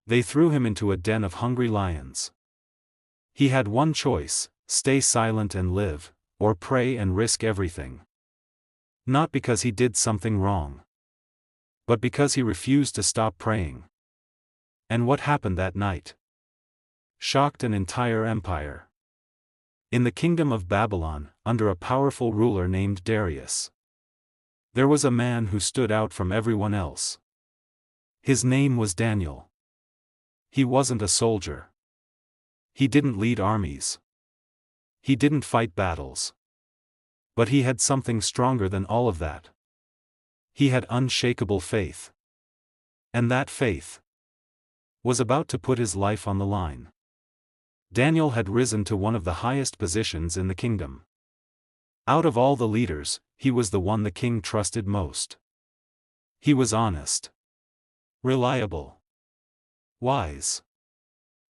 They threw him into a den of hungry lions. He had one choice: stay silent and live, or pray and risk everything. Not because he did something wrong, but because he refused to stop praying. And what happened that night shocked an entire empire. In the kingdom of Babylon, under a powerful ruler named Darius, there was a man who stood out from everyone else. His name was Daniel. He wasn't a soldier. He didn't lead armies. He didn't fight battles. But he had something stronger than all of that. He had unshakable faith. And that faith was about to put his life on the line. Daniel had risen to one of the highest positions in the kingdom. Out of all the leaders, he was the one the king trusted most. He was honest, reliable, wise.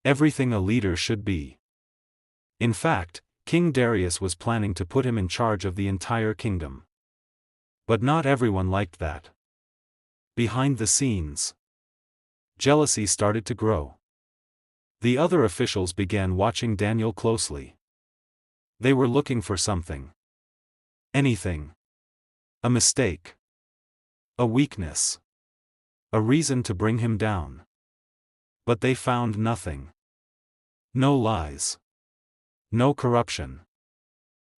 Everything a leader should be. In fact, King Darius was planning to put him in charge of the entire kingdom. But not everyone liked that. Behind the scenes, jealousy started to grow. The other officials began watching Daniel closely. They were looking for something. Anything. A mistake. A weakness. A reason to bring him down. But they found nothing. No lies. No corruption.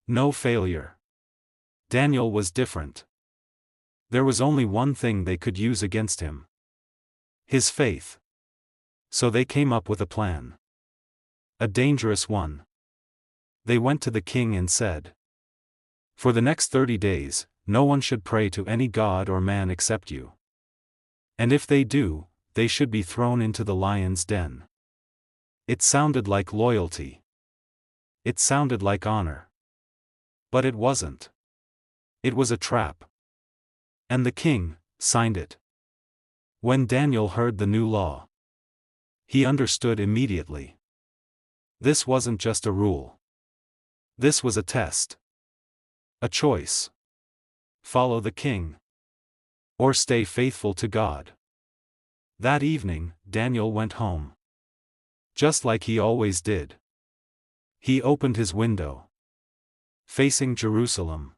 No failure. Daniel was different. There was only one thing they could use against him: his faith. So they came up with a plan. A dangerous one. They went to the king and said, "For the next 30 days, no one should pray to any god or man except you. And if they do, they should be thrown into the lion's den." It sounded like loyalty. It sounded like honor. But it wasn't. It was a trap. And the king signed it. When Daniel heard the new law, he understood immediately. This wasn't just a rule. This was a test. A choice. Follow the king, or stay faithful to God. That evening, Daniel went home. Just like he always did. He opened his window, facing Jerusalem.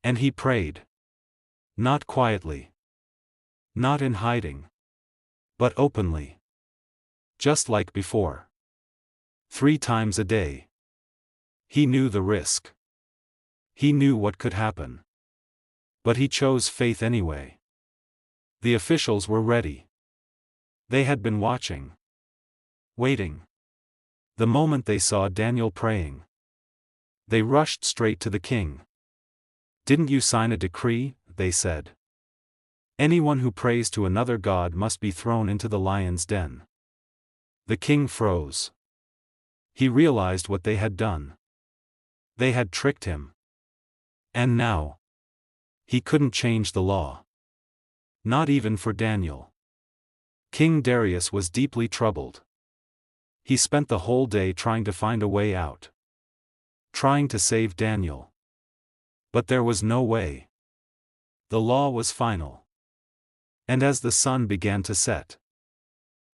And he prayed. Not quietly. Not in hiding. But openly. Just like before. 3 times a day. He knew the risk. He knew what could happen. But he chose faith anyway. The officials were ready. They had been watching. Waiting. The moment they saw Daniel praying, they rushed straight to the king. "Didn't you sign a decree?" they said. "Anyone who prays to another god must be thrown into the lion's den." The king froze. He realized what they had done. They had tricked him. And now, he couldn't change the law. Not even for Daniel. King Darius was deeply troubled. He spent the whole day trying to find a way out. Trying to save Daniel. But there was no way. The law was final. And as the sun began to set,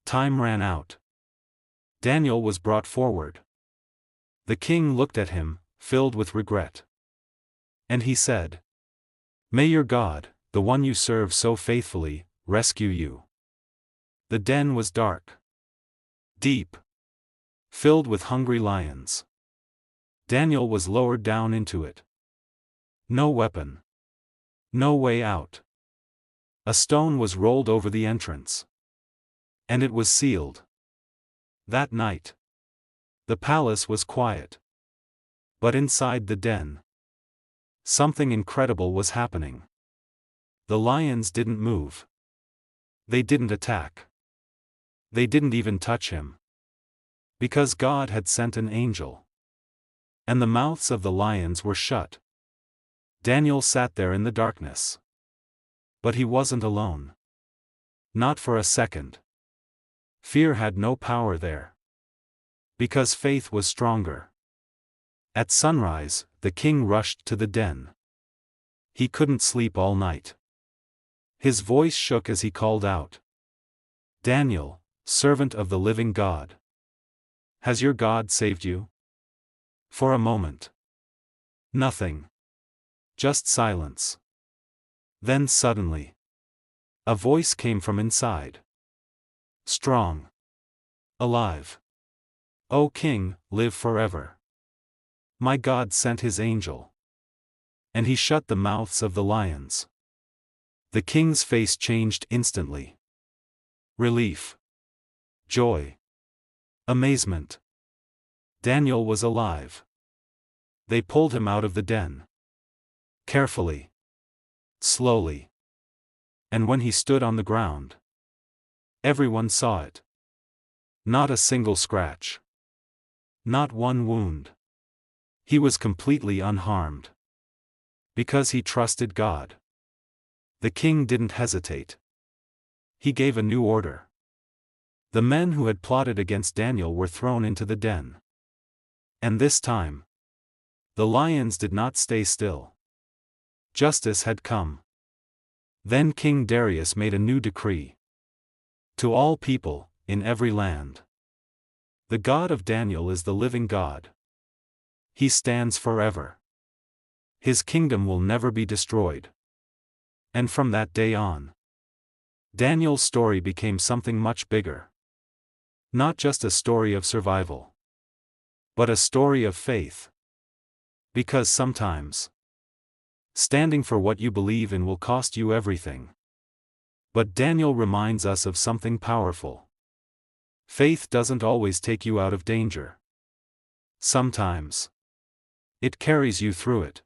time ran out. Daniel was brought forward. The king looked at him, filled with regret. And he said, "May your God, the one you serve so faithfully, rescue you." The den was dark. Deep. Filled with hungry lions. Daniel was lowered down into it. No weapon. No way out. A stone was rolled over the entrance. And it was sealed. That night, the palace was quiet. But inside the den, something incredible was happening. The lions didn't move. They didn't attack. They didn't even touch him. Because God had sent an angel. And the mouths of the lions were shut. Daniel sat there in the darkness. But he wasn't alone. Not for a second. Fear had no power there. Because faith was stronger. At sunrise, the king rushed to the den. He couldn't sleep all night. His voice shook as he called out, "Daniel, servant of the living God. Has your God saved you? For a moment. Nothing. Just silence. Then suddenly, a voice came from inside. Strong. Alive. O King, live forever. My God sent his angel. And he shut the mouths of the lions. The king's face changed instantly. Relief. Joy. Amazement. Daniel was alive. They pulled him out of the den. Carefully. Slowly. And when he stood on the ground, everyone saw it. Not a single scratch. Not one wound. He was completely unharmed. Because he trusted God. The king didn't hesitate. He gave a new order. The men who had plotted against Daniel were thrown into the den. And this time, the lions did not stay still. Justice had come. Then King Darius made a new decree. To all people, in every land. The God of Daniel is the living God. He stands forever. His kingdom will never be destroyed. And from that day on, Daniel's story became something much bigger. Not just a story of survival, but a story of faith. Because sometimes, standing for what you believe in will cost you everything. But Daniel reminds us of something powerful. Faith doesn't always take you out of danger. Sometimes, it carries you through it.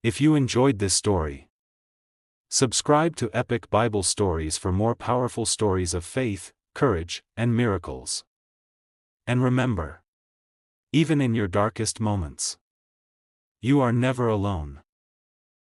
If you enjoyed this story, subscribe to Epic Bible Stories for more powerful stories of faith, courage, and miracles. And remember, even in your darkest moments, you are never alone.